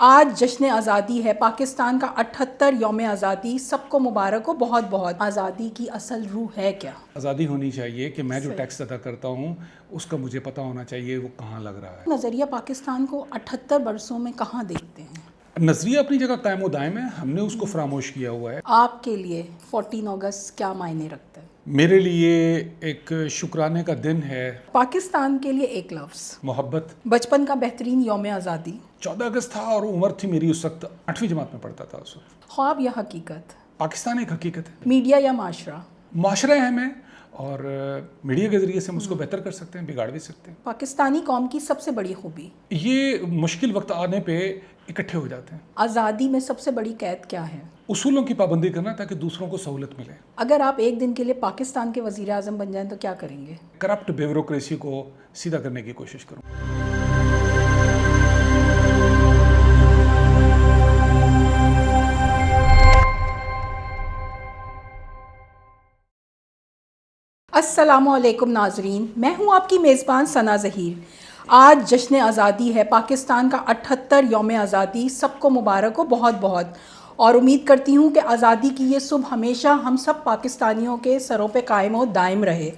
آج جشن آزادی ہے، پاکستان کا 78 یوم آزادی، سب کو مبارک ہو بہت بہت۔ آزادی کی اصل روح ہے کیا؟ آزادی ہونی چاہیے کہ میں جو ٹیکس ادا کرتا ہوں اس کا مجھے پتہ ہونا چاہیے وہ کہاں لگ رہا ہے۔ نظریہ پاکستان کو 78 برسوں میں کہاں دیکھتے ہیں؟ نظریہ اپنی جگہ قائم و دائم ہے، ہم نے اس کو فراموش کیا ہوا ہے۔ آپ کے لیے 14 اگست کیا معنی رکھتا ہے؟ میرے لیے ایک شکرانے کا دن ہے۔ پاکستان کے لیے ایک لفظ، محبت۔ بچپن کا بہترین یوم آزادی، 14 اگست تھا اور عمر تھی میری اس وقت 8ویں جماعت میں پڑھتا تھا اس وقت۔ خواب یا حقیقت، پاکستان ایک حقیقت ہے، میڈیا یا معاشرہ، معاشرہ اہم ہے اور میڈیا کے ذریعے سے ہم اس کو بہتر کر سکتے ہیں، بگاڑ بھی سکتے ہیں۔ پاکستانی قوم کی سب سے بڑی خوبی، یہ مشکل وقت آنے پہ اکٹھے ہو جاتے ہیں۔ آزادی میں سب سے بڑی قید کیا ہے؟ اصولوں کی پابندی کرنا تاکہ دوسروں کو سہولت ملے۔ اگر آپ ایک دن کے لیے پاکستان کے وزیر اعظم بن جائیں تو کیا کریں گے؟ کرپٹ بیوروکریسی کو سیدھا کرنے کی کوشش کروں۔ السلام علیکم ناظرین، میں ہوں آپ کی میزبان ثنا ظہیر۔ آج جشن آزادی ہے، پاکستان کا 78 یوم آزادی، سب کو مبارک ہو بہت بہت، اور امید کرتی ہوں کہ آزادی کی یہ صبح ہمیشہ ہم سب پاکستانیوں کے سروں پہ قائم و دائم رہے۔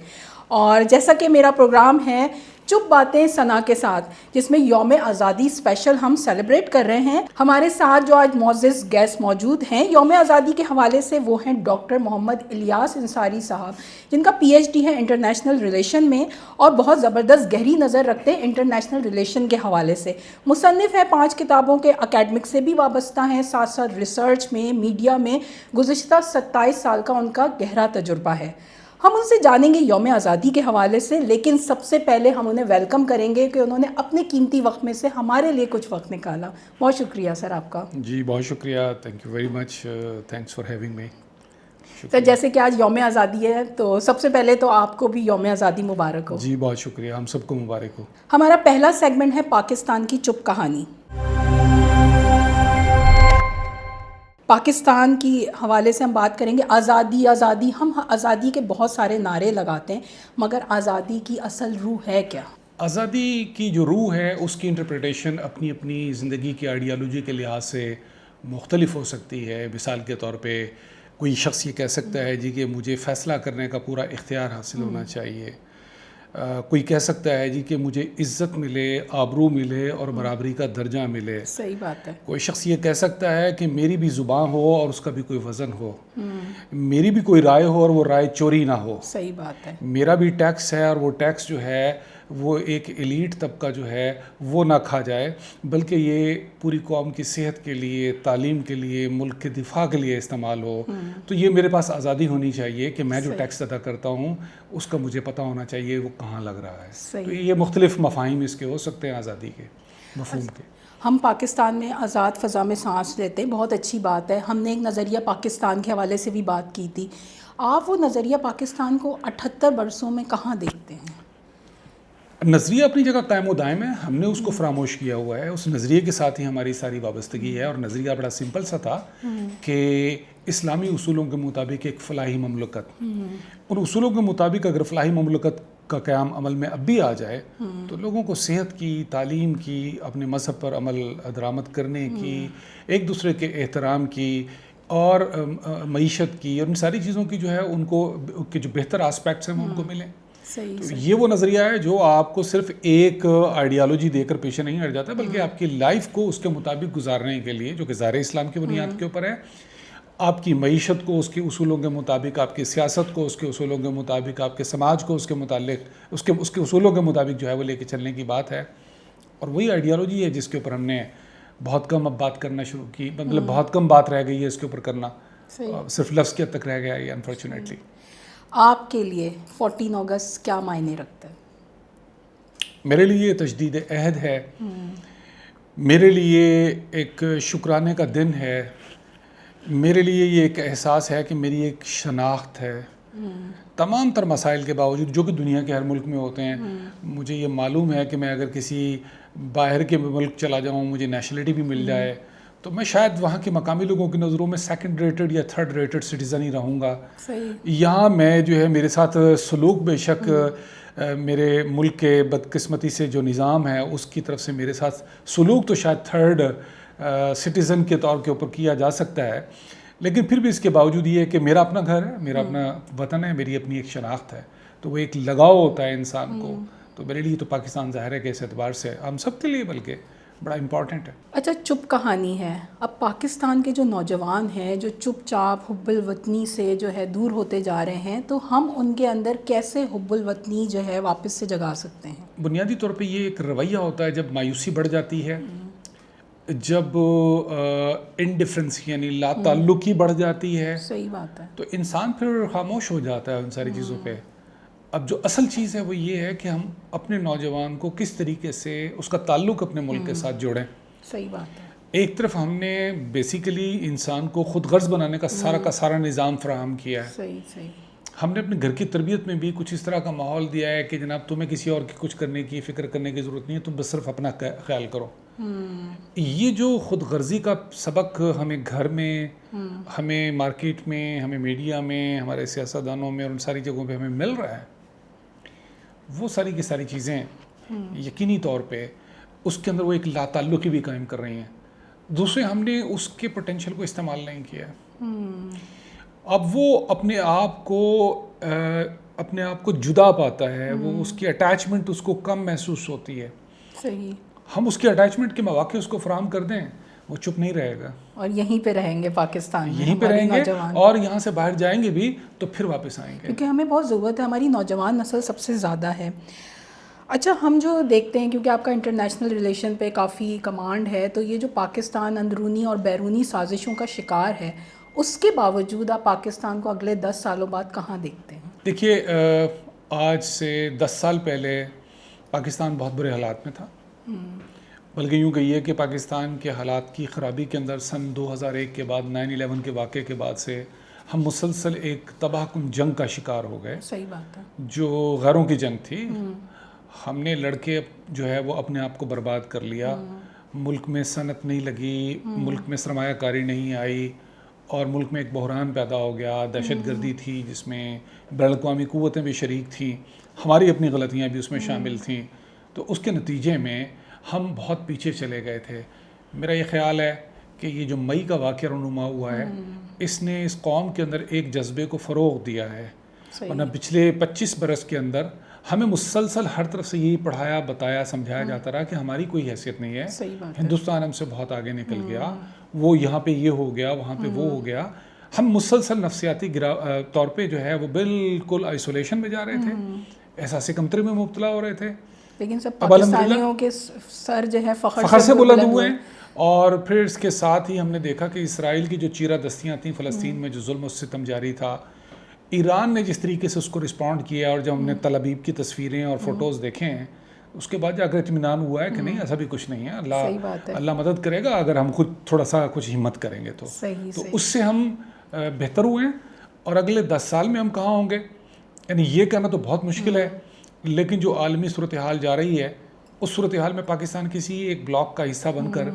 اور جیسا کہ میرا پروگرام ہے چپ باتیں ثنا کے ساتھ، جس میں یوم آزادی اسپیشل ہم سیلیبریٹ کر رہے ہیں، ہمارے ساتھ جو آج معزز گیسٹ موجود ہیں یوم آزادی کے حوالے سے، وہ ہیں ڈاکٹر محمد الیاس انصاری صاحب، جن کا پی ایچ ڈی ہے انٹرنیشنل ریلیشن میں اور بہت زبردست گہری نظر رکھتے ہیں انٹرنیشنل ریلیشن کے حوالے سے۔ مصنف ہے 5 کتابوں کے، اکیڈمک سے بھی وابستہ ہیں، ساتھ ساتھ ریسرچ میں، میڈیا میں گزشتہ 27 سال کا ان کا گہرا تجربہ ہے۔ ہم ان سے جانیں گے یوم آزادی کے حوالے سے، لیکن سب سے پہلے ہم انہیں ویلکم کریں گے کہ انہوں نے اپنے قیمتی وقت میں سے ہمارے لیے کچھ وقت نکالا۔ بہت شکریہ سر آپ کا۔ جی بہت شکریہ، thank you very much, thanks for having me. Sir جیسے کہ آج یوم آزادی ہے تو سب سے پہلے تو آپ کو بھی یوم آزادی مبارک ہو۔ جی بہت شکریہ، ہم سب کو مبارک ہو۔ ہمارا پہلا سیگمنٹ ہے پاکستان کی چپ کہانی۔ پاکستان کی حوالے سے ہم بات کریں گے، آزادی آزادی، ہم آزادی کے بہت سارے نعرے لگاتے ہیں، مگر آزادی کی اصل روح ہے کیا؟ آزادی کی جو روح ہے اس کی انٹرپریٹیشن اپنی اپنی زندگی کی آئیڈیالوجی کے لحاظ سے مختلف ہو سکتی ہے۔ مثال کے طور پہ کوئی شخص یہ کہہ سکتا ہے جی کہ مجھے فیصلہ کرنے کا پورا اختیار حاصل ہونا چاہیے، کوئی کہہ سکتا ہے جی کہ مجھے عزت ملے، آبرو ملے اور برابری کا درجہ ملے۔ صحیح بات ہے۔ کوئی شخص یہ کہہ سکتا ہے کہ میری بھی زبان ہو اور اس کا بھی کوئی وزن ہو، میری بھی کوئی رائے ہو اور وہ رائے چوری نہ ہو۔ صحیح بات ہے۔ میرا بھی ٹیکس ہے اور وہ ٹیکس جو ہے وہ ایک ایلیٹ طبقہ جو ہے وہ نہ کھا جائے، بلکہ یہ پوری قوم کی صحت کے لیے، تعلیم کے لیے، ملک کے دفاع کے لیے استعمال ہو۔ تو یہ میرے پاس آزادی ہونی چاہیے کہ میں جو ٹیکس ادا کرتا ہوں اس کا مجھے پتہ ہونا چاہیے وہ کہاں لگ رہا ہے۔ تو یہ مختلف مفاہیم اس کے ہو سکتے ہیں آزادی کے، مفہوم کے۔ ہم پاکستان میں آزاد فضا میں سانس لیتے ہیں، بہت اچھی بات ہے۔ ہم نے ایک نظریہ پاکستان کے حوالے سے بھی بات کی تھی، آپ وہ نظریہ پاکستان کو 78 برسوں میں کہاں دیکھتے ہیں؟ نظریہ اپنی جگہ قائم و دائم ہے، ہم نے اس کو فراموش کیا ہوا ہے، اس نظریے کے ساتھ ہی ہماری ساری وابستگی ہے۔ اور نظریہ بڑا سمپل سا تھا کہ اسلامی اصولوں کے مطابق ایک فلاحی مملکت، ان اصولوں کے مطابق اگر فلاحی مملکت کا قیام عمل میں اب بھی آ جائے تو لوگوں کو صحت کی، تعلیم کی، اپنے مذہب پر عمل درآمد کرنے کی، ایک دوسرے کے احترام کی اور معیشت کی، اور ان ساری چیزوں کی جو ہے ان کو کہ جو بہتر آسپیکٹس ہیں وہ ان کو ملیں۔ تو یہ وہ نظریہ ہے جو آپ کو صرف ایک آئیڈیالوجی دے کر پیچھے نہیں ہٹ جاتا، بلکہ آپ کی لائف کو اس کے مطابق گزارنے کے لیے، جو کہ ظاہر اسلام کی بنیاد کے اوپر ہے، آپ کی معیشت کو اس کے اصولوں کے مطابق، آپ کی سیاست کو اس کے اصولوں کے مطابق، آپ کے سماج کو اس کے متعلق اس کے اصولوں کے مطابق جو ہے وہ لے کے چلنے کی بات ہے۔ اور وہی آئیڈیالوجی ہے جس کے اوپر ہم نے بہت کم اب بات کرنا شروع کی، مطلب بہت کم بات رہ گئی ہے اس کے اوپر کرنا، صرف لفظ کی حد تک رہ گیا ہے انفارچونیٹلی۔ آپ کے لیے 14 اگست کیا معنی رکھتا ہے؟ میرے لیے تجدید عہد ہے، میرے لیے ایک شکرانے کا دن ہے، میرے لیے یہ ایک احساس ہے کہ میری ایک شناخت ہے۔ تمام تر مسائل کے باوجود جو کہ دنیا کے ہر ملک میں ہوتے ہیں، مجھے یہ معلوم ہے کہ میں اگر کسی باہر کے ملک چلا جاؤں، مجھے نیشنلٹی بھی مل جائے، تو میں شاید وہاں کے مقامی لوگوں کی نظروں میں سیکنڈ ریٹڈ یا تھرڈ ریٹڈ سٹیزن ہی رہوں گا۔ یہاں میں جو ہے میرے ساتھ سلوک بے شک میرے ملک کے بدقسمتی سے جو نظام ہے اس کی طرف سے میرے ساتھ سلوک تو شاید تھرڈ سٹیزن کے طور کے اوپر کیا جا سکتا ہے، لیکن پھر بھی اس کے باوجود یہ ہے کہ میرا اپنا گھر ہے، میرا اپنا وطن ہے، میری اپنی ایک شناخت ہے، تو وہ ایک لگاؤ ہوتا ہے انسان کو. تو میرے لیے تو پاکستان ظاہر ہے کہ اس اعتبار سے ہم سب کے لیے بلکہ بڑا امپورٹنٹ ہے. اچھا، چپ کہانی ہے. اب پاکستان کے جو نوجوان ہیں جو چپ چاپ حب الوطنی سے جو ہے دور ہوتے جا رہے ہیں، تو ہم ان کے اندر کیسے حب الوطنی جو ہے واپس سے جگا سکتے ہیں؟ بنیادی طور پہ یہ ایک رویہ ہوتا ہے جب مایوسی بڑھ جاتی ہے، جب انڈیفرنس یعنی لا تعلقی بڑھ جاتی ہے، صحیح بات ہے. تو انسان پھر خاموش ہو جاتا ہے ان ساری چیزوں پہ. اب جو اصل چیز ہے وہ یہ ہے کہ ہم اپنے نوجوان کو کس طریقے سے اس کا تعلق اپنے ملک کے ساتھ جوڑیں. صحیح بات ہے. ایک طرف ہم نے بیسیکلی انسان کو خود غرض بنانے کا سارا نظام فراہم کیا ہے. صحیح. ہم نے اپنے گھر کی تربیت میں بھی کچھ اس طرح کا ماحول دیا ہے کہ جناب تمہیں کسی اور کی کچھ کرنے کی فکر کرنے کی ضرورت نہیں ہے، تم بس صرف اپنا خیال کرو. یہ جو خود غرضی کا سبق ہمیں گھر میں، ہمیں مارکیٹ میں، ہمیں میڈیا میں، ہمارے سیاستدانوں میں اور ان ساری جگہوں پہ ہمیں مل رہا ہے، وہ ساری کی ساری چیزیں یقینی طور پہ اس کے اندر وہ ایک لا تعلقی بھی قائم کر رہی ہیں. دوسرے، ہم نے اس کے پوٹینشیل کو استعمال نہیں کیا. اب وہ اپنے آپ کو جدا پاتا ہے، وہ اس کی اٹیچمنٹ اس کو کم محسوس ہوتی ہے. صحیح. ہم اس کے اٹیچمنٹ کے مواقع اس کو فراہم کر دیں، وہ چپ نہیں رہے گا، اور یہیں پہ رہیں گے پاکستان میں، یہیں پہ رہیں گے، اور یہاں سے باہر جائیں گے بھی تو پھر واپس آئیں گے، کیونکہ ہمیں بہت ضرورت ہے. ہماری نوجوان نسل سب سے زیادہ ہے. اچھا، ہم جو دیکھتے ہیں کیونکہ آپ کا انٹرنیشنل ریلیشن پہ کافی کمانڈ ہے، تو یہ جو پاکستان اندرونی اور بیرونی سازشوں کا شکار ہے، اس کے باوجود آپ پاکستان کو اگلے 10 سالوں بعد کہاں دیکھتے ہیں؟ دیکھیے، آج سے 10 سال پہلے پاکستان بہت برے حالات میں تھا. بلکہ یوں کہیے کہ پاکستان کے حالات کی خرابی کے اندر سن 2001 کے بعد 9/11 کے واقعے کے بعد سے ہم مسلسل ایک تباہ کن جنگ کا شکار ہو گئے. صحیح بات ہے. جو غیروں کی جنگ تھی. ہم نے لڑکے جو ہے وہ اپنے آپ کو برباد کر لیا. ملک میں صنعت نہیں لگی، ملک میں سرمایہ کاری نہیں آئی، اور ملک میں ایک بحران پیدا ہو گیا. دہشت گردی تھی جس میں بین الاقوامی قوتیں بھی شریک تھیں، ہماری اپنی غلطیاں بھی اس میں شامل تھیں. تو اس کے نتیجے میں ہم بہت پیچھے چلے گئے تھے. میرا یہ خیال ہے کہ یہ جو مئی کا واقعہ رونما ہوا ہے، اس نے اس قوم کے اندر ایک جذبے کو فروغ دیا ہے. ورنہ پچھلے 25 برس کے اندر ہمیں مسلسل ہر طرف سے یہی پڑھایا، بتایا، سمجھایا جاتا رہا کہ ہماری کوئی حیثیت نہیں ہے. ہندوستان ہم سے بہت آگے نکل گیا، وہ یہاں پہ یہ ہو گیا، وہاں پہ وہ ہو گیا. ہم مسلسل نفسیاتی طور پہ جو ہے وہ بالکل آئسولیشن میں جا رہے تھے، احساس کمتری میں مبتلا ہو رہے تھے. لیکن سب پاکستانیوں کے سر جو ہے فخر سے بلند ہوئے. اور پھر اس کے ساتھ ہی ہم نے دیکھا کہ اسرائیل کی جو چیرہ دستیاں تھیں، فلسطین میں جو ظلم و ستم جاری تھا، ایران نے جس طریقے سے اس کو رسپونڈ کیا، اور جب ہم نے تل ابیب کی تصویریں اور فوٹوز دیکھے ہیں، اس کے بعد جا کر اطمینان ہوا ہے کہ نہیں، ایسا بھی کچھ نہیں ہے. اللہ مدد کرے گا اگر ہم خود تھوڑا سا کچھ ہمت کریں گے. تو اس سے ہم بہتر ہوئے ہیں. اور اگلے 10 سال میں ہم کہاں ہوں گے، یعنی یہ کہنا تو بہت مشکل ہے. لیکن جو عالمی صورتحال جا رہی ہے، اس صورتحال میں پاکستان کسی ایک بلاک کا حصہ بن کر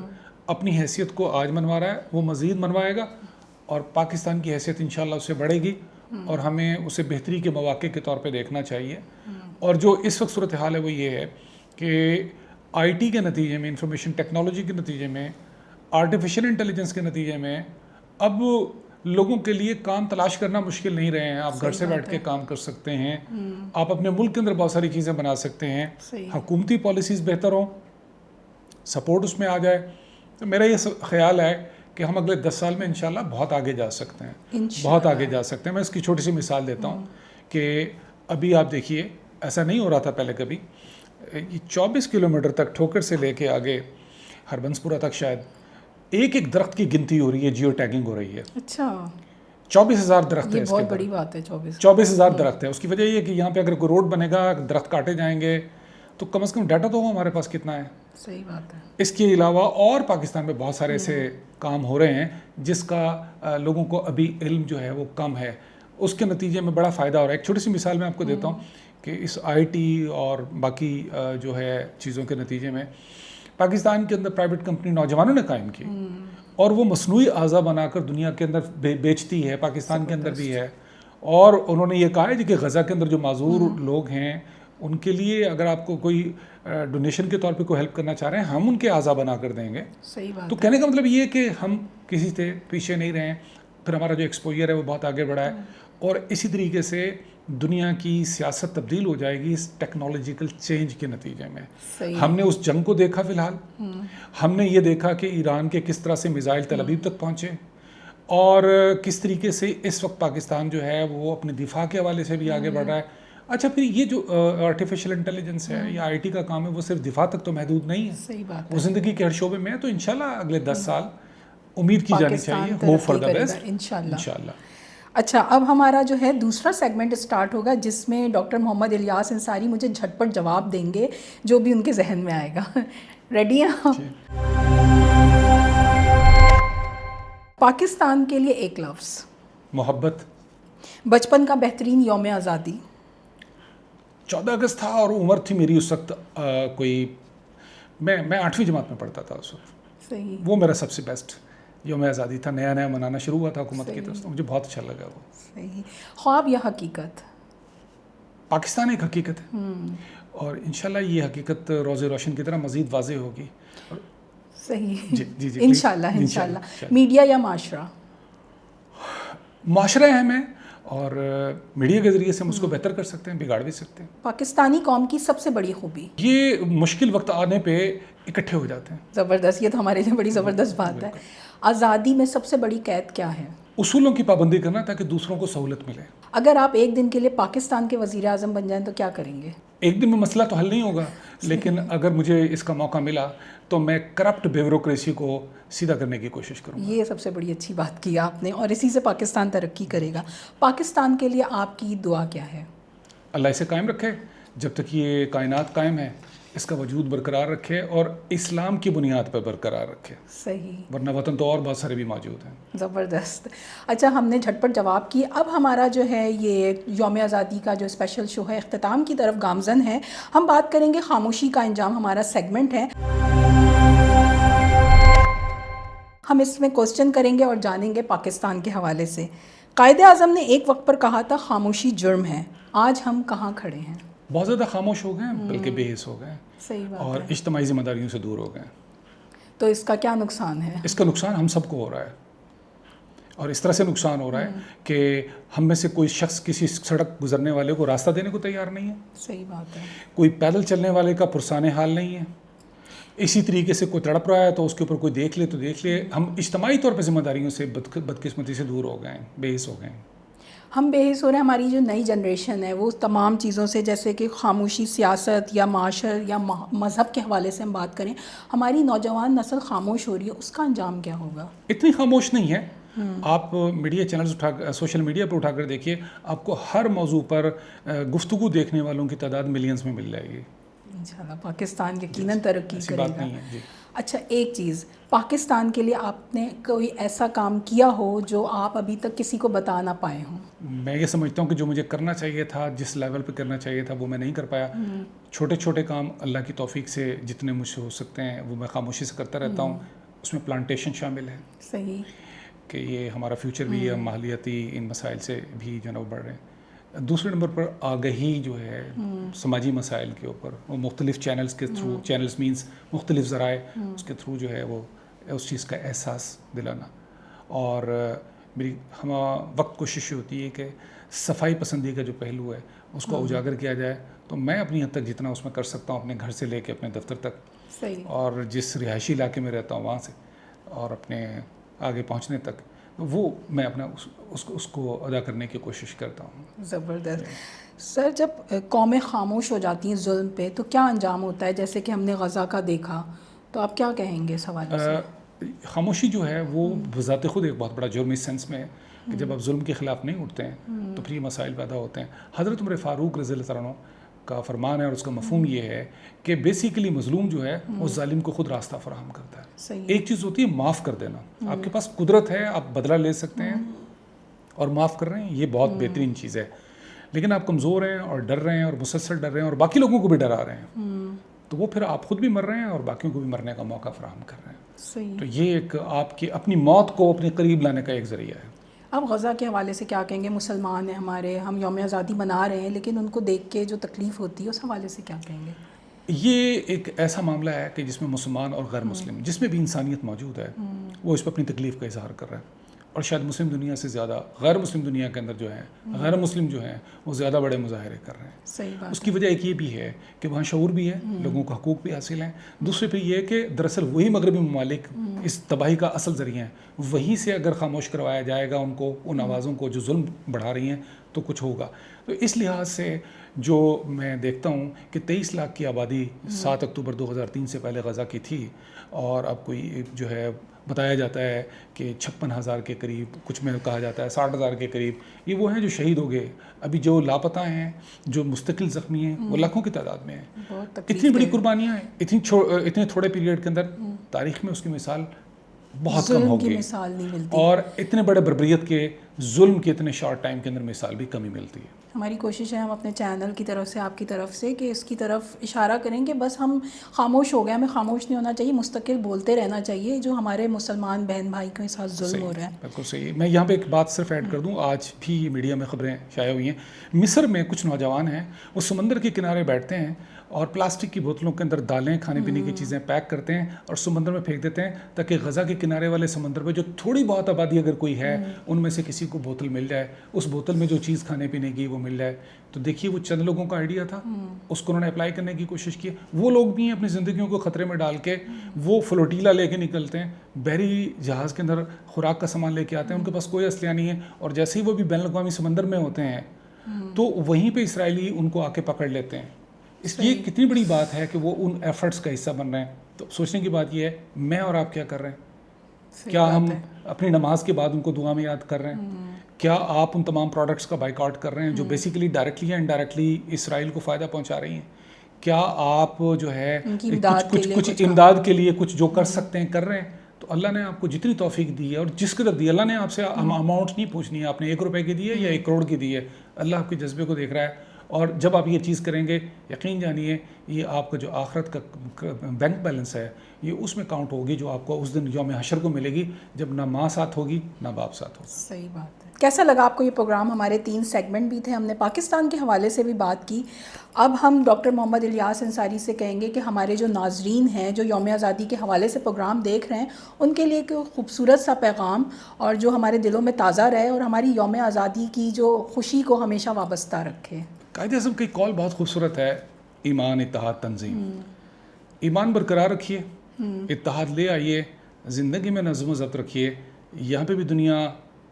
اپنی حیثیت کو آج منوا رہا ہے، وہ مزید منوائے گا، اور پاکستان کی حیثیت انشاءاللہ اس سے بڑھے گی، اور ہمیں اسے بہتری کے مواقع کے طور پہ دیکھنا چاہیے. اور جو اس وقت صورتحال ہے وہ یہ ہے کہ آئی ٹی کے نتیجے میں، انفارمیشن ٹیکنالوجی کے نتیجے میں، آرٹیفیشل انٹیلیجنس کے نتیجے میں اب لوگوں کے لیے کام تلاش کرنا مشکل نہیں رہے ہیں. آپ گھر سے بیٹھ کے کام کر سکتے ہیں، آپ اپنے ملک کے اندر بہت ساری چیزیں بنا سکتے ہیں. حکومتی پالیسیز بہتر ہوں، سپورٹ اس میں آ جائے. تو میرا یہ خیال ہے کہ ہم اگلے 10 سال میں انشاءاللہ بہت آگے جا سکتے ہیں، بہت آگے جا سکتے ہیں. میں اس کی چھوٹی سی مثال دیتا ہوں کہ ابھی آپ دیکھیے، ایسا نہیں ہو رہا تھا پہلے کبھی. یہ 24 کلومیٹر تک ٹھوکر سے لے کے آگے ہربنس پورہ تک شاید ایک درخت کی گنتی ہو رہی ہے، جیو ٹیگنگ ہو رہی ہے. اچھا، 24,000 درخت ہے. بہت بڑی بات ہے. 24,000 درخت ہے. اس کی وجہ یہ ہے کہ یہاں پہ اگر کوئی روڈ بنے گا، درخت کاٹے جائیں گے، تو کم از کم ڈیٹا تو ہمارے پاس کتنا ہے. صحیح بات ہے. اس کے علاوہ اور پاکستان میں بہت سارے ایسے کام ہو رہے ہیں جس کا لوگوں کو ابھی علم جو ہے وہ کم ہے. اس کے نتیجے میں بڑا فائدہ ہو رہا ہے. ایک چھوٹی سی مثال میں آپ کو دیتا ہوں کہ اس آئی ٹی اور باقی جو ہے چیزوں کے نتیجے میں پاکستان کے اندر پرائیویٹ کمپنی نوجوانوں نے قائم کی، اور وہ مصنوعی اعضا بنا کر دنیا کے اندر بیچتی ہے، پاکستان کے اندر بھی ہے. اور انہوں نے یہ کہا ہے کہ غزہ کے اندر جو معذور لوگ ہیں ان کے لیے اگر آپ کو کوئی ڈونیشن کے طور پہ کوئی ہیلپ کرنا چاہ رہے ہیں ہم ان کے اعضا بنا کر دیں گے. صحیح بات. تو کہنے کا مطلب یہ ہے کہ ہم کسی سے پیچھے نہیں رہے ہیں, پھر ہمارا جو ایکسپوجر ہے وہ بہت آگے بڑھا ہے, اور اسی طریقے سے دنیا کی سیاست تبدیل ہو جائے گی اس ٹیکنالوجیکل چینج کے نتیجے میں. ہم نے اس جنگ کو دیکھا فی الحال, ہم نے یہ دیکھا کہ ایران کے کس طرح سے میزائل تل ابیب تک پہنچے, اور کس طریقے سے اس وقت پاکستان جو ہے وہ اپنے دفاع کے حوالے سے بھی آگے بڑھ رہا ہے. اچھا پھر یہ جو آرٹیفیشیل انٹیلیجنس ہے یا آئی ٹی کا کام ہے وہ صرف دفاع تک تو محدود نہیں ہے. صحیح بات. وہ زندگی کے ہر شعبے میں ہے. تو انشاءاللہ اگلے 10 سال امید کی جانی چاہیے, ہوپ فار دا بیسٹ انشاءاللہ. اچھا, اب ہمارا جو ہے دوسرا سیگمنٹ اسٹارٹ ہوگا جس میں ڈاکٹر محمد الیاس انصاری مجھے جھٹ پٹ جواب دیں گے جو بھی ان کے ذہن میں آئے گا. ریڈی ہیں آپ؟ پاکستان کے لیے ایک لفظ. محبت. بچپن کا بہترین یوم آزادی. 14 اگست تھا اور عمر تھی میری اس وقت کوئی میں 8ویں جماعت میں پڑھتا تھا اس وقت. صحیح. وہ میرا سب سے بیسٹ یوم آزادی تھا, نیا نیا منانا شروع ہوا تھا حکومت کی طرف سے, مجھے بہت اچھا لگا وہ. صحیح. خواب یا حقیقت؟ پاکستان ایک حقیقت ہے اور انشاءاللہ یہ حقیقت روز روشن کی طرح مزید واضح ہوگی. صحیح. جی انشاءاللہ. میڈیا یا معاشرہ؟ معاشرہ اہم ہے اور میڈیا کے ذریعے سے ہم اس کو بہتر کر سکتے ہیں, بگاڑ بھی سکتے ہیں. پاکستانی قوم کی سب سے بڑی خوبی؟ یہ مشکل وقت آنے پہ اکٹھے ہو جاتے ہیں. زبردست, یہ تو ہمارے لیے بڑی زبردست بات ہے. آزادی میں سب سے بڑی قید کیا ہے؟ اصولوں کی پابندی کرنا تاکہ دوسروں کو سہولت ملے. اگر آپ ایک دن کے لیے پاکستان کے وزیر اعظم بن جائیں تو کیا کریں گے؟ ایک دن میں مسئلہ تو حل نہیں ہوگا, لیکن اگر مجھے اس کا موقع ملا تو میں کرپٹ بیوروکریسی کو سیدھا کرنے کی کوشش کروں گا. یہ سب سے بڑی اچھی بات کی آپ نے, اور اسی سے پاکستان ترقی کرے گا. پاکستان کے لیے آپ کی دعا کیا ہے؟ اللہ اسے قائم رکھے جب تک یہ کائنات قائم ہے, اس کا وجود برقرار رکھے اور اسلام کی بنیاد پر برقرار رکھے. صحیح. ورنہ وطن تو اور بہت سارے بھی موجود ہیں. زبردست. اچھا, ہم نے جھٹ پٹ جواب کی. اب ہمارا جو ہے یہ یوم آزادی کا جو اسپیشل شو ہے اختتام کی طرف گامزن ہے. ہم بات کریں گے خاموشی کا انجام, ہمارا سیگمنٹ ہے. ہم اس میں کوسچن کریں گے اور جانیں گے پاکستان کے حوالے سے. قائد اعظم نے ایک وقت پر کہا تھا خاموشی جرم ہے. آج ہم کہاں کھڑے ہیں؟ بہت زیادہ خاموش ہو گئے ہیں, بلکہ بے حس ہو گئے ہیں. صحیح بات اور ہے. اجتماعی ذمہ داریوں سے دور ہو گئے ہیں. تو اس کا کیا نقصان ہے؟ اس کا نقصان ہم سب کو ہو رہا ہے, اور اس طرح سے نقصان ہو رہا ہے کہ ہم میں سے کوئی شخص کسی سڑک گزرنے والے کو راستہ دینے کو تیار نہیں ہے. صحیح بات ہے. کوئی پیدل چلنے والے کا پرسان حال نہیں ہے. اسی طریقے سے کوئی تڑپ رہا ہے تو اس کے اوپر کوئی دیکھ لے تو دیکھ لے. ہم اجتماعی طور پہ ذمہ داریوں سے بدقسمتی سے دور ہو گئے ہیں, بے حس ہو گئے ہیں. ہم بے حس ہو رہے ہیں. ہماری جو نئی جنریشن ہے وہ تمام چیزوں سے, جیسے کہ خاموشی, سیاست یا معاشر یا مذہب کے حوالے سے ہم بات کریں, ہماری نوجوان نسل خاموش ہو رہی ہے. اس کا انجام کیا ہوگا؟ اتنی خاموش نہیں ہے. آپ میڈیا چینلز سوشل میڈیا پر اٹھا کر دیکھیے, آپ کو ہر موضوع پر گفتگو دیکھنے والوں کی تعداد ملینز میں مل جائے گی. انشاءاللہ پاکستان یقیناً ترقی کرے گا. بات نہیں ہے. جی. اچھا, ایک چیز, پاکستان کے لیے آپ نے کوئی ایسا کام کیا ہو جو آپ ابھی تک کسی کو بتا نہ پائے ہوں؟ میں یہ سمجھتا ہوں کہ جو مجھے کرنا چاہیے تھا, جس لیول پہ کرنا چاہیے تھا, وہ میں نہیں کر پایا. چھوٹے چھوٹے کام اللہ کی توفیق سے جتنے مجھ سے ہو سکتے ہیں وہ میں خاموشی سے کرتا رہتا ہوں. اس میں پلانٹیشن شامل ہے. صحیح. کہ یہ ہمارا فیوچر بھی ہے, ماحولیاتی ان مسائل سے بھی جو ہے وہ بڑھ رہے ہیں. دوسرے نمبر پر آگہی جو ہے سماجی مسائل کے اوپر, وہ مختلف چینلز کے تھرو, چینلز مینز مختلف ذرائع, اس کے تھرو جو ہے وہ اس چیز کا احساس دلانا. اور میری ہم وقت کوشش ہوتی ہے کہ صفائی پسندی کا جو پہلو ہے اس کو اجاگر کیا جائے. تو میں اپنی حد تک جتنا اس میں کر سکتا ہوں, اپنے گھر سے لے کے اپنے دفتر تک, صحیح, اور جس رہائشی علاقے میں رہتا ہوں وہاں سے اور اپنے آگے پہنچنے تک, وہ میں اپنا اس کو ادا کرنے کی کوشش کرتا ہوں. زبردست. سر, جب قومیں خاموش ہو جاتی ہیں ظلم پہ تو کیا انجام ہوتا ہے؟ جیسے کہ ہم نے غزہ کا دیکھا, تو آپ کیا کہیں گے اس حوالے سے؟ خاموشی جو ہے وہ بذات خود ایک بہت بڑا جرم اس سینس میں ہے کہ جب آپ ظلم کے خلاف نہیں اٹھتے ہیں تو پھر یہ مسائل پیدا ہوتے ہیں. حضرت عمر فاروق رضی اللہ عنہ کا فرمان ہے اور اس کا مفہوم یہ ہے کہ بیسیکلی مظلوم جو ہے وہ ظالم کو خود راستہ فراہم کرتا ہے. صحیح. ایک چیز ہوتی ہے معاف کر دینا, آپ کے پاس قدرت ہے, آپ بدلہ لے سکتے ہیں اور معاف کر رہے ہیں, یہ بہت بہترین چیز ہے. لیکن آپ کمزور ہیں اور ڈر رہے ہیں اور مسلسل ڈر رہے ہیں اور باقی لوگوں کو بھی ڈرا رہے ہیں, تو وہ پھر آپ خود بھی مر رہے ہیں اور باقیوں کو بھی مرنے کا موقع فراہم کر رہے ہیں. صحیح. تو یہ ایک آپ کی اپنی موت کو اپنے قریب لانے کا ایک ذریعہ ہے. اب غزہ کے حوالے سے کیا کہیں گے؟ مسلمان ہیں ہمارے, ہم یوم آزادی منا رہے ہیں, لیکن ان کو دیکھ کے جو تکلیف ہوتی ہے اس حوالے سے کیا کہیں گے؟ یہ ایک ایسا معاملہ ہے کہ جس میں مسلمان اور غیر مسلم جس میں بھی انسانیت موجود ہے وہ اس پہ اپنی تکلیف کا اظہار کر رہا ہے، اور شاید مسلم دنیا سے زیادہ غیر مسلم دنیا کے اندر جو ہے غیر مسلم جو ہیں وہ زیادہ بڑے مظاہرے کر رہے ہیں۔ صحیح بات اس کی وجہ ایک یہ بھی ہے کہ وہاں شعور بھی ہے، لوگوں کو حقوق بھی حاصل ہیں، دوسرے پہ یہ ہے کہ دراصل وہی مغربی ممالک اس تباہی کا اصل ذریعہ ہیں، وہیں سے اگر خاموش کروایا جائے گا ان کو، ان آوازوں کو جو ظلم بڑھا رہی ہیں، تو کچھ ہوگا۔ تو اس لحاظ سے جو میں دیکھتا ہوں کہ 23 لاکھ کی آبادی 7 اکتوبر 2003 سے پہلے غزہ کی تھی، اور اب کوئی جو ہے بتایا جاتا ہے کہ 56,000 کے قریب، کچھ میں کہا جاتا ہے 60,000 کے قریب، یہ وہ ہیں جو شہید ہو گئے۔ ابھی جو لاپتہ ہیں، جو مستقل زخمی ہیں، وہ لاکھوں کی تعداد میں ہیں۔ اتنی بڑی قربانیاں ہیں اتنے تھوڑے پیریڈ کے اندر، تاریخ میں اس کی مثال بہت کم ہوگی، مثال نہیں ملتی، اور اتنے بڑے بربریت کے ظلم کے اتنے شارٹ ٹائم کے اندر مثال بھی کم ہی ملتی ہے۔ ہماری کوشش ہے ہم اپنے چینل کی طرف سے، آپ کی طرف سے، کہ اس کی طرف اشارہ کریں کہ بس ہم خاموش ہو گئے، ہمیں خاموش نہیں ہونا چاہیے، مستقل بولتے رہنا چاہیے جو ہمارے مسلمان بہن بھائی کے ساتھ ظلم ہو رہا ہے۔ بالکل صحیح۔ میں یہاں پہ ایک بات صرف ایڈ کر دوں، آج بھی میڈیا میں خبریں شائع ہوئی ہیں، مصر میں کچھ نوجوان ہیں، وہ سمندر کے کنارے بیٹھتے ہیں اور پلاسٹک کی بوتلوں کے اندر دالیں، کھانے پینے کی چیزیں پیک کرتے ہیں اور سمندر میں پھینک دیتے ہیں، تاکہ غزہ کے کنارے والے سمندر پہ جو تھوڑی بہت آبادی اگر کوئی ہے ان میں سے کسی کو بوتل مل جائے، اس بوتل میں جو چیز کھانے پینے کی وہ مل جائے۔ تو دیکھیے وہ چند لوگوں کا آئیڈیا تھا، اس کو انہوں نے اپلائی کرنے کی کوشش کی۔ وہ لوگ بھی ہیں اپنی زندگیوں کو خطرے میں ڈال کے، وہ فلوٹیلا لے کے نکلتے ہیں، بحری جہاز کے اندر خوراک کا سامان لے کے آتے ہیں، ان کے پاس کوئی اسلحہ نہیں ہے، اور جیسے ہی وہ بھی بین الاقوامی سمندر میں ہوتے ہیں تو وہیں پہ اسرائیلی ان کو آ کے پکڑ لیتے ہیں۔ یہ کتنی بڑی بات ہے کہ وہ ان ایفرٹس کا حصہ بن رہے ہیں۔ تو سوچنے کی بات یہ ہے، میں اور آپ کیا کر رہے ہیں؟ کیا ہم اپنی نماز کے بعد ان کو دعا میں یاد کر رہے ہیں؟ کیا آپ ان تمام پروڈکٹس کا بائیکاٹ کر رہے ہیں جو بیسیکلی ڈائریکٹلی یا انڈائریکٹلی اسرائیل کو فائدہ پہنچا رہی ہیں؟ کیا آپ جو ہے کچھ امداد کے لیے کچھ جو کر سکتے ہیں کر رہے ہیں؟ تو اللہ نے آپ کو جتنی توفیق دی ہے اور جس قدر دی، اللہ نے آپ سے اماؤنٹ نہیں پوچھنی ہے، آپ نے 1 روپے کی دی ہے یا 1 کروڑ کی دی ہے، اللہ آپ کے جذبے کو دیکھ رہا ہے۔ اور جب آپ یہ چیز کریں گے، یقین جانیے یہ آپ کا جو آخرت کا بینک بیلنس ہے یہ اس میں کاؤنٹ ہوگی، جو آپ کو اس دن یوم حشر کو ملے گی، جب نہ ماں ساتھ ہوگی نہ باپ ساتھ ہوگا۔ صحیح بات ہے۔ کیسا لگا آپ کو یہ پروگرام؟ ہمارے 3 سیگمنٹ بھی تھے، ہم نے پاکستان کے حوالے سے بھی بات کی۔ اب ہم ڈاکٹر محمد الیاس انصاری سے کہیں گے کہ ہمارے جو ناظرین ہیں جو یوم آزادی کے حوالے سے پروگرام دیکھ رہے ہیں، ان کے لیے ایک خوبصورت سا پیغام اور جو ہمارے دلوں میں تازہ رہے اور ہماری یوم آزادی کی جو خوشی کو ہمیشہ وابستہ رکھے۔ قائد اعظم کی کال بہت خوبصورت ہے، ایمان، اتحاد، تنظیم۔ ایمان برقرار رکھیے، اتحاد لے آئیے، زندگی میں نظم و ضبط رکھیے، یہاں پہ بھی دنیا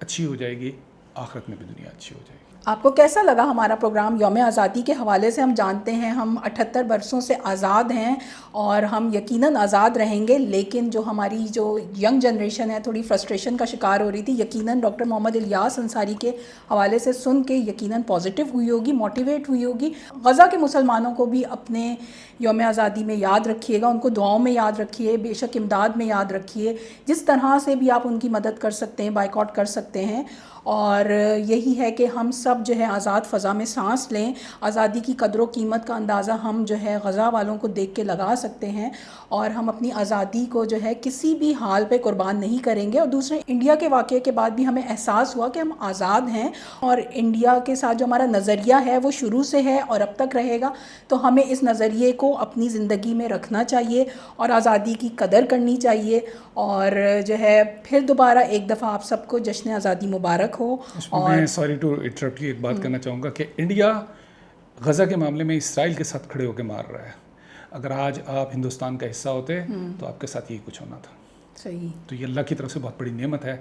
اچھی ہو جائے گی، آخرت میں بھی دنیا اچھی ہو جائے گی۔ آپ کو کیسا لگا ہمارا پروگرام یوم آزادی کے حوالے سے؟ ہم جانتے ہیں ہم 78 برسوں سے آزاد ہیں اور ہم یقیناً آزاد رہیں گے، لیکن جو ہماری جو ینگ جنریشن ہے تھوڑی فرسٹریشن کا شکار ہو رہی تھی، یقیناً ڈاکٹر محمد الیاس انصاری کے حوالے سے سن کے یقیناً پازیٹیو ہوئی ہوگی، موٹیویٹ ہوئی ہوگی۔ غزہ کے مسلمانوں کو بھی اپنے یوم آزادی میں یاد رکھیے گا، ان کو دعاؤں میں یاد رکھیے، بے شک امداد میں یاد رکھیے، جس طرح سے بھی آپ ان کی مدد کر سکتے ہیں، بائیکاٹ کر سکتے ہیں۔ اور یہی ہے کہ ہم سب جو ہے آزاد فضا میں سانس لیں، آزادی کی قدر و قیمت کا اندازہ ہم جو ہے غزہ والوں کو دیکھ کے لگا سکتے ہیں، اور ہم اپنی آزادی کو جو ہے کسی بھی حال پہ قربان نہیں کریں گے۔ اور دوسرے، انڈیا کے واقعے کے بعد بھی ہمیں احساس ہوا کہ ہم آزاد ہیں، اور انڈیا کے ساتھ جو ہمارا نظریہ ہے وہ شروع سے ہے اور اب تک رہے گا، تو ہمیں اس نظریے کو اپنی زندگی میں رکھنا چاہیے اور آزادی کی قدر کرنی چاہیے۔ اور جو ہے پھر دوبارہ ایک دفعہ آپ سب کو جشن آزادی مبارک ہو۔ اور میں سوری ٹو انٹرپٹ، ایک بات کرنا چاہوں گا کہ انڈیا غزہ کے معاملے میں اسرائیل کے ساتھ کھڑے ہو کے مار رہا ہے۔ اگر آج آپ ہندوستان کا حصہ ہوتے تو آپ کے ساتھ یہی کچھ ہونا تھا۔ صحیح، تو یہ اللہ کی طرف سے بہت بڑی نعمت ہے۔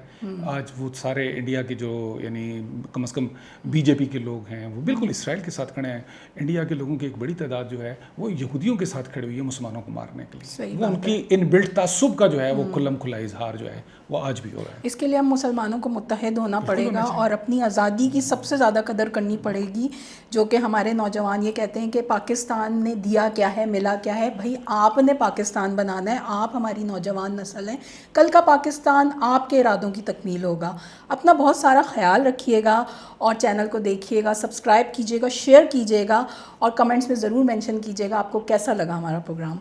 آج وہ سارے انڈیا کے جو یعنی کم از کم بی جے پی کے لوگ ہیں وہ بالکل اسرائیل کے ساتھ کھڑے ہیں۔ انڈیا کے لوگوں کی ایک بڑی تعداد جو ہے وہ یہودیوں کے ساتھ کھڑے ہوئی ہے مسلمانوں کو مارنے کے لیے۔ وہ ان کی ان بلٹ تعصب کا جو ہے وہ کھلم کھلا اظہار جو ہے وہ آج بھی ہو رہا ہے۔ اس کے لیے ہم مسلمانوں کو متحد ہونا پڑے گا اور اپنی آزادی کی سب سے زیادہ قدر کرنی پڑے گی، جو کہ ہمارے نوجوان یہ کہتے ہیں کہ پاکستان نے دیا کیا ہے، ملا کیا ہے۔ بھائی آپ نے پاکستان بنانا ہے، آپ ہماری نوجوان نسل ہیں، کل کا پاکستان آپ کے ارادوں کی تکمیل ہوگا۔ اپنا بہت سارا خیال رکھیے گا اور چینل کو دیکھیے گا، سبسکرائب کیجیے گا، شیئر کیجیے گا اور کمنٹس میں ضرور مینشن کیجیے گا آپ کو کیسا لگا ہمارا پروگرام۔